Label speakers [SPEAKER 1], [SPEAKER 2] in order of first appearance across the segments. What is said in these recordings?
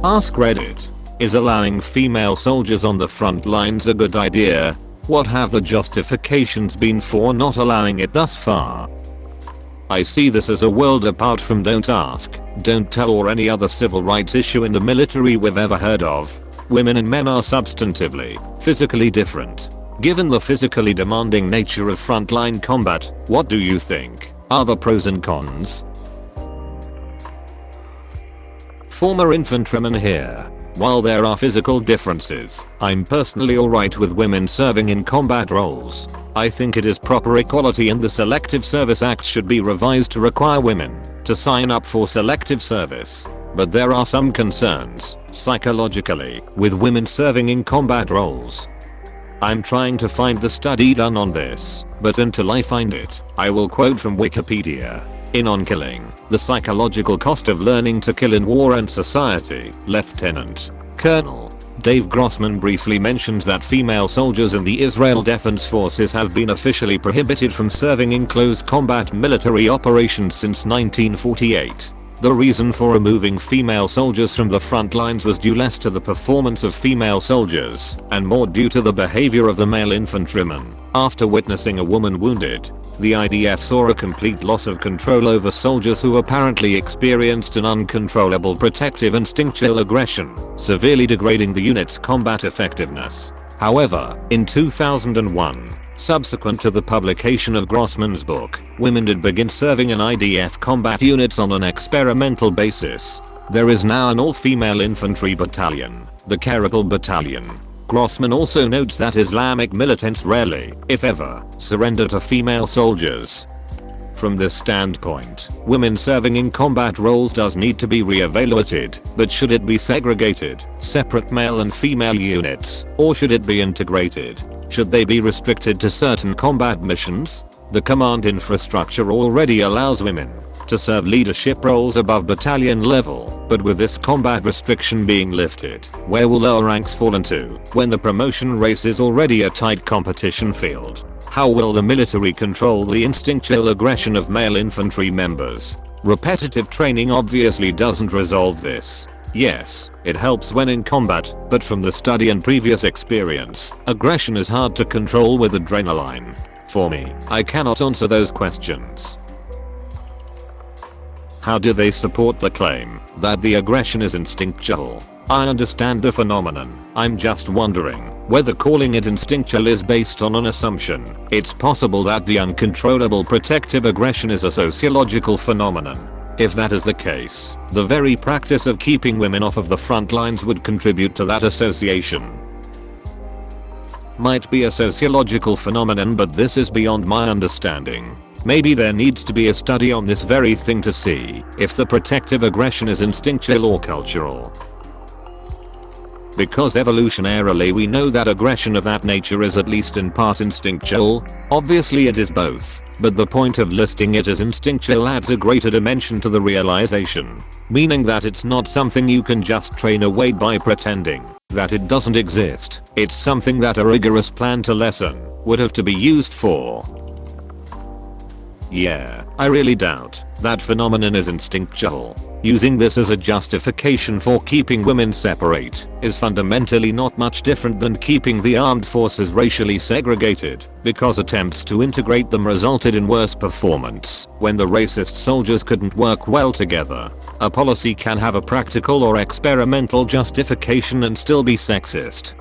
[SPEAKER 1] Askreddit. Is allowing female soldiers on the front lines a good idea? What have the justifications been for not allowing it thus far? I see this as a world apart from Don't Ask, Don't Tell or any other civil rights issue in the military we've ever heard of. Women and men are substantively, physically different. Given the physically demanding nature of frontline combat, what do you think are the pros and cons? Former infantryman here. While there are physical differences, I'm personally alright with women serving in combat roles. I think it is proper equality and the Selective Service Act should be revised to require women to sign up for selective service. But there are some concerns, psychologically, with women serving in combat roles. I'm trying to find the study done on this, but until I find it, I will quote from Wikipedia. In On Killing, the Psychological Cost of Learning to Kill in War and Society, Lieutenant Colonel Dave Grossman briefly mentions that female soldiers in the Israel Defense Forces have been officially prohibited from serving in close combat military operations since 1948. The reason for removing female soldiers from the front lines was due less to the performance of female soldiers and more due to the behavior of the male infantryman. After witnessing a woman wounded, the IDF saw a complete loss of control over soldiers who apparently experienced an uncontrollable protective instinctual aggression, severely degrading the unit's combat effectiveness. However, in 2001, subsequent to the publication of Grossman's book, women did begin serving in IDF combat units on an experimental basis. There is now an all-female infantry battalion, the Caracal Battalion. Grossman also notes that Islamic militants rarely, if ever, surrender to female soldiers. From this standpoint, women serving in combat roles does need to be re-evaluated, but should it be segregated, separate male and female units, or should it be integrated? Should they be restricted to certain combat missions? The command infrastructure already allows women to serve leadership roles above battalion level, but with this combat restriction being lifted, where will lower ranks fall into when the promotion race is already a tight competition field? How will the military control the instinctual aggression of male infantry members? Repetitive training obviously doesn't resolve this. Yes, it helps when in combat, but from the study and previous experience, aggression is hard to control with adrenaline. For me, I cannot answer those questions. How do they support the claim that the aggression is instinctual? I understand the phenomenon, I'm just wondering whether calling it instinctual is based on an assumption. It's possible that the uncontrollable protective aggression is a sociological phenomenon. If that is the case, the very practice of keeping women off of the front lines would contribute to that association. Might be a sociological phenomenon, but this is beyond my understanding. Maybe there needs to be a study on this very thing to see if the protective aggression is instinctual or cultural. Because evolutionarily we know that aggression of that nature is at least in part instinctual. Obviously it is both, but the point of listing it as instinctual adds a greater dimension to the realization, meaning that it's not something you can just train away by pretending that it doesn't exist. It's something that a rigorous plan to lessen would have to be used for. Yeah, I really doubt that phenomenon is instinctual. Using this as a justification for keeping women separate is fundamentally not much different than keeping the armed forces racially segregated, because attempts to integrate them resulted in worse performance when the racist soldiers couldn't work well together. A policy can have a practical or experimental justification and still be sexist.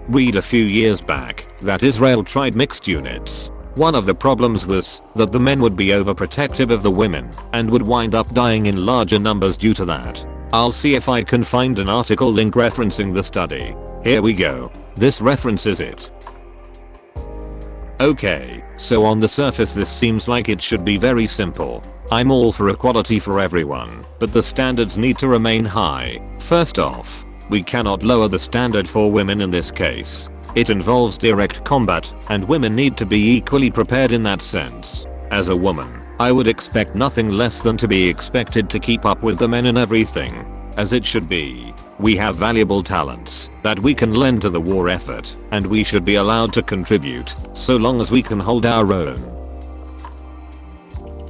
[SPEAKER 1] Read a few years back that Israel tried mixed units. One of the problems was that the men would be overprotective of the women and would wind up dying in larger numbers due to that. I'll see if I can find an article link referencing the study. Here we go. This references it. Okay, so on the surface this seems like it should be very simple. I'm all for equality for everyone, but the standards need to remain high. First off, we cannot lower the standard for women in this case. It involves direct combat, and women need to be equally prepared in that sense. As a woman, I would expect nothing less than to be expected to keep up with the men in everything, as it should be. We have valuable talents that we can lend to the war effort, and we should be allowed to contribute, so long as we can hold our own.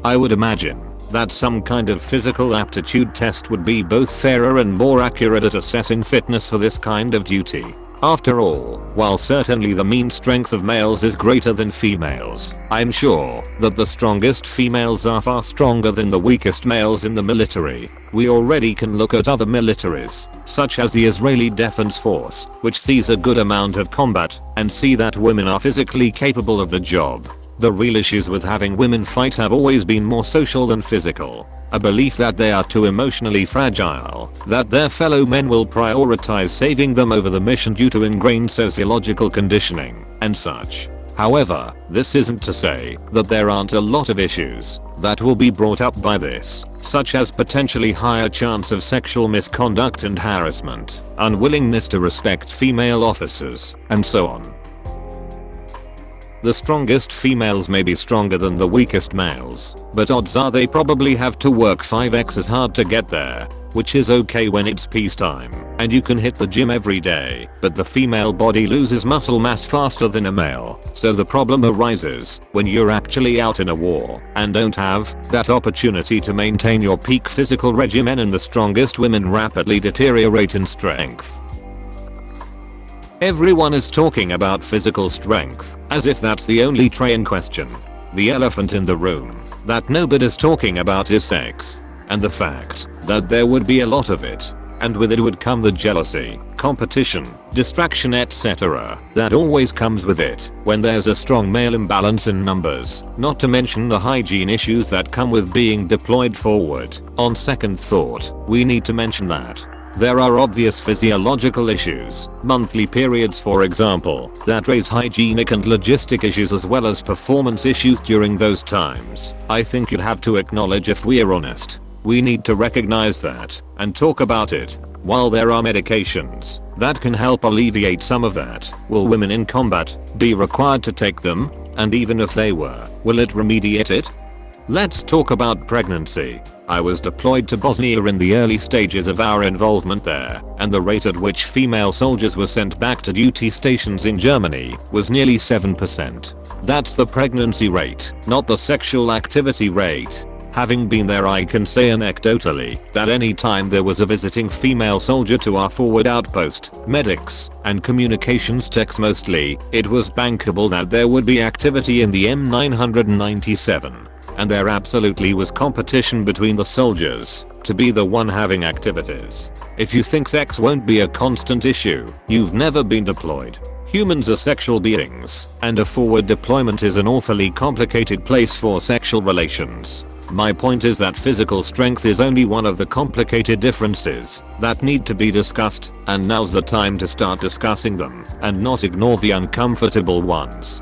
[SPEAKER 1] I would imagine that some kind of physical aptitude test would be both fairer and more accurate at assessing fitness for this kind of duty. After all, while certainly the mean strength of males is greater than females, I'm sure that the strongest females are far stronger than the weakest males in the military. We already can look at other militaries, such as the Israeli Defense Force, which sees a good amount of combat, and see that women are physically capable of the job. The real issues with having women fight have always been more social than physical. A belief that they are too emotionally fragile, that their fellow men will prioritize saving them over the mission due to ingrained sociological conditioning, and such. However, this isn't to say that there aren't a lot of issues that will be brought up by this, such as potentially higher chance of sexual misconduct and harassment, unwillingness to respect female officers, and so on. The strongest females may be stronger than the weakest males, but odds are they probably have to work 5x as hard to get there, which is okay when it's peacetime and you can hit the gym every day, but the female body loses muscle mass faster than a male, so the problem arises when you're actually out in a war and don't have that opportunity to maintain your peak physical regimen, and the strongest women rapidly deteriorate in strength. Everyone is talking about physical strength, as if that's the only trait in question. The elephant in the room that nobody's talking about is sex, and the fact that there would be a lot of it, and with it would come the jealousy, competition, distraction, etc. that always comes with it when there's a strong male imbalance in numbers, not to mention the hygiene issues that come with being deployed forward. On second thought, we need to mention that there are obvious physiological issues, monthly periods for example, that raise hygienic and logistic issues as well as performance issues during those times. I think you'd have to acknowledge, if we're honest, we need to recognize that and talk about it. While there are medications that can help alleviate some of that, will women in combat be required to take them? And even if they were, will it remediate it? Let's talk about pregnancy. I was deployed to Bosnia in the early stages of our involvement there, and the rate at which female soldiers were sent back to duty stations in Germany was nearly 7%. That's the pregnancy rate, not the sexual activity rate. Having been there, I can say anecdotally that any time there was a visiting female soldier to our forward outpost, medics, and communications techs mostly, it was bankable that there would be activity in the M997. And there absolutely was competition between the soldiers to be the one having activities. If you think sex won't be a constant issue, you've never been deployed. Humans are sexual beings, and a forward deployment is an awfully complicated place for sexual relations. My point is that physical strength is only one of the complicated differences that need to be discussed, and now's the time to start discussing them and not ignore the uncomfortable ones.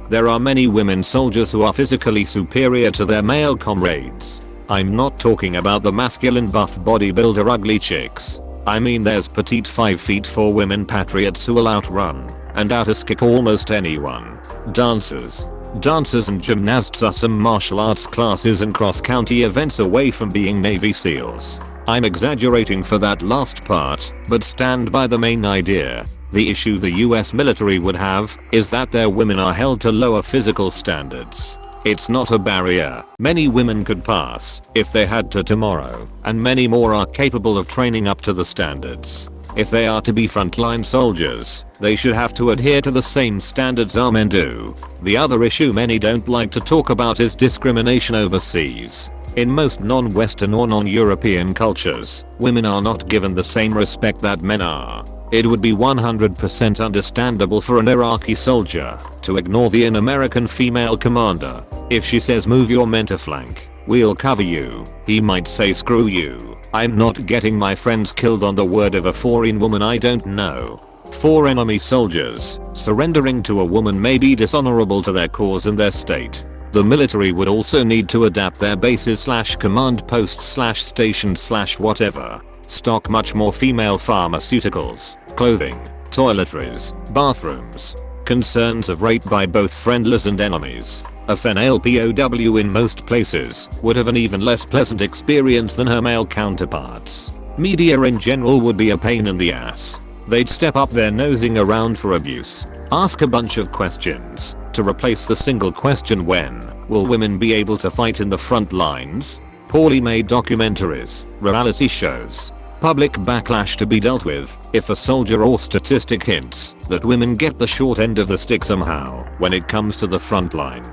[SPEAKER 1] There are many women soldiers who are physically superior to their male comrades. I'm not talking about the masculine buff bodybuilder ugly chicks. I mean there's petite 5'4" women patriots who will outrun and out-kick almost anyone. Dancers and gymnasts are some martial arts classes and cross-county events away from being Navy SEALs. I'm exaggerating for that last part, but stand by the main idea. The issue the US military would have is that their women are held to lower physical standards. It's not a barrier many women could pass if they had to tomorrow, and many more are capable of training up to the standards. If they are to be frontline soldiers, they should have to adhere to the same standards our men do. The other issue many don't like to talk about is discrimination overseas. In most non-Western or non-European cultures, women are not given the same respect that men are. It would be 100% understandable for an Iraqi soldier to ignore the American female commander. If she says move your men to flank, we'll cover you, he might say screw you, I'm not getting my friends killed on the word of a foreign woman I don't know. For enemy soldiers, surrendering to a woman may be dishonorable to their cause and their state. The military would also need to adapt their bases / command posts / stations / whatever. Stock much more female pharmaceuticals, clothing, toiletries, bathrooms. Concerns of rape by both friendlies and enemies. A female POW in most places would have an even less pleasant experience than her male counterparts. Media in general would be a pain in the ass. They'd step up their nosing around for abuse, ask a bunch of questions to replace the single question when Will women be able to fight in the front lines? Poorly made documentaries, reality shows, public backlash to be dealt with if a soldier or statistic hints that women get the short end of the stick somehow when it comes to the front line.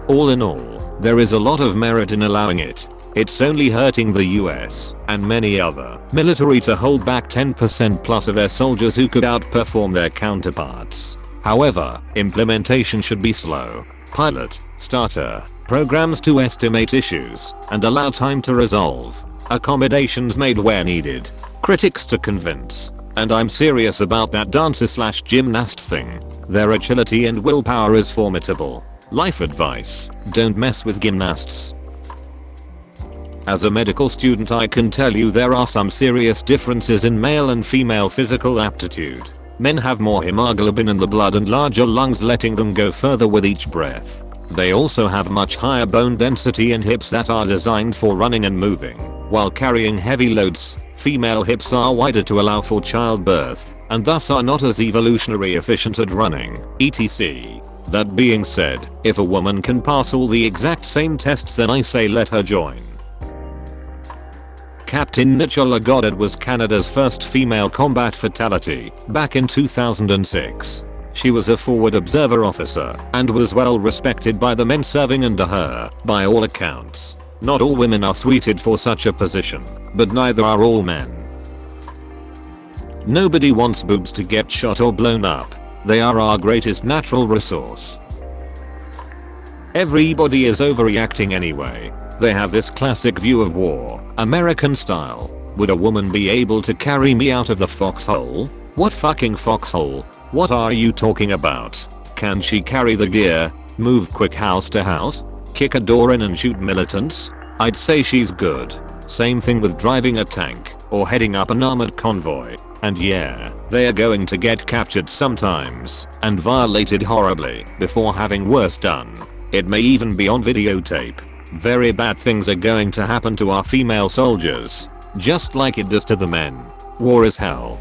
[SPEAKER 1] All in all, there is a lot of merit in allowing it. It's only hurting the US and many other military to hold back 10% plus of their soldiers who could outperform their counterparts. However, implementation should be slow. Pilot, starter, programs to estimate issues and allow time to resolve. Accommodations made where needed. Critics to convince. And I'm serious about that dancer/gymnast thing. Their agility and willpower is formidable. Life advice: don't mess with gymnasts. As a medical student, I can tell you there are some serious differences in male and female physical aptitude. Men have more hemoglobin in the blood and larger lungs, letting them go further with each breath. They also have much higher bone density and hips that are designed for running and moving while carrying heavy loads. Female hips are wider to allow for childbirth and thus are not as evolutionary efficient at running, etc. That being said, if a woman can pass all the exact same tests, then I say let her join. Captain Nichola Goddard was Canada's first female combat fatality back in 2006. She was a forward observer officer and was well respected by the men serving under her, by all accounts. Not all women are suited for such a position, but neither are all men. Nobody wants boobs to get shot or blown up. They are our greatest natural resource. Everybody is overreacting anyway. They have this classic view of war, American style. Would a woman be able to carry me out of the foxhole? What fucking foxhole? What are you talking about? Can she carry the gear, move quick house to house, kick a door in and shoot militants? I'd say she's good. Same thing with driving a tank or heading up an armored convoy. And yeah, they are going to get captured sometimes and violated horribly before having worse done. It may even be on videotape. Very bad things are going to happen to our female soldiers, just like it does to the men. War is hell.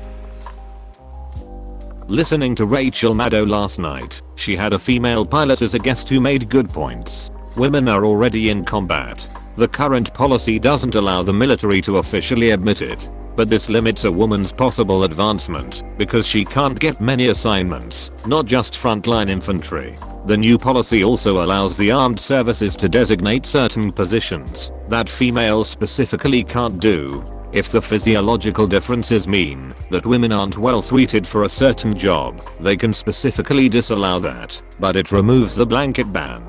[SPEAKER 1] Listening to Rachel Maddow last night, she had a female pilot as a guest who made good points. Women are already in combat. The current policy doesn't allow the military to officially admit it, but this limits a woman's possible advancement because she can't get many assignments, not just frontline infantry. The new policy also allows the armed services to designate certain positions that females specifically can't do. If the physiological differences mean that women aren't well suited for a certain job, they can specifically disallow that, but it removes the blanket ban.